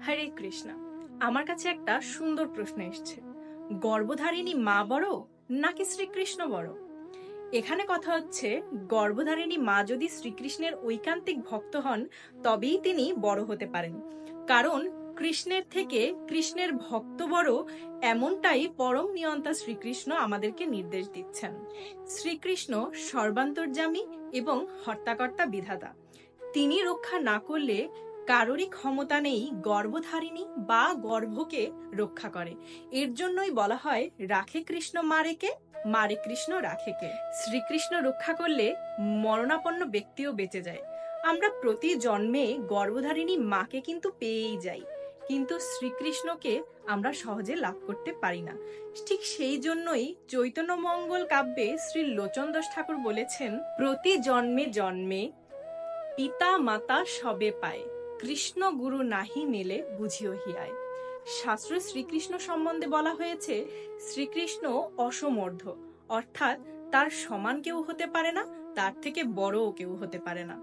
হরে কৃষ্ণ। আমার কাছে একটা সুন্দর প্রশ্ন এসছে, গর্ভধারিণী মা বড় নাকি শ্রীকৃষ্ণ বড়? এখানে কথা হচ্ছে, গর্ভধারিণী মা যদি শ্রীকৃষ্ণের ঐকান্তিক ভক্ত হন তবেই তিনি বড় হতে পারেন। কারণ কৃষ্ণের থেকে কৃষ্ণের ভক্ত বড়, এমনটাই পরম নিয়ন্তা শ্রীকৃষ্ণ আমাদেরকে নির্দেশ দিচ্ছেন। শ্রীকৃষ্ণ সর্বান্তর্যামী এবং হর্তাকর্তা বিধাতা। তিনি রক্ষা না করলে কারোরই ক্ষমতা নেই গর্ভধারিণী বা গর্ভকে রক্ষা করে। এর জন্যই বলা হয়, রাখে কৃষ্ণ মারেকে, মারে কৃষ্ণ রাখেকে। শ্রীকৃষ্ণ রক্ষা করলে মরণাপন্ন ব্যক্তিও বেঁচে যায়। আমরা প্রতি জন্মে গর্ভধারিণী মাকে কিন্তু পেয়েই যাই, কিন্তু শ্রীকৃষ্ণকে আমরা সহজে লাভ করতে পারি না। ঠিক সেই জন্যই চৈতন্য মঙ্গল কাব্যে শ্রী লোচন দাস ঠাকুর বলেছেন, প্রতি জন্মে জন্মে পিতা মাতা সবে পায়, কৃষ্ণ গুরু নাহি মেলে বুঝিও হিয়ায়। শাস্ত্র শ্রীকৃষ্ণ সম্বন্ধে বলা হয়েছে, শ্রীকৃষ্ণ অসমর্ধ, অর্থাৎ তার সমান কেউ হতে পারে না, তার থেকে বড়ও কেউ হতে পারে না।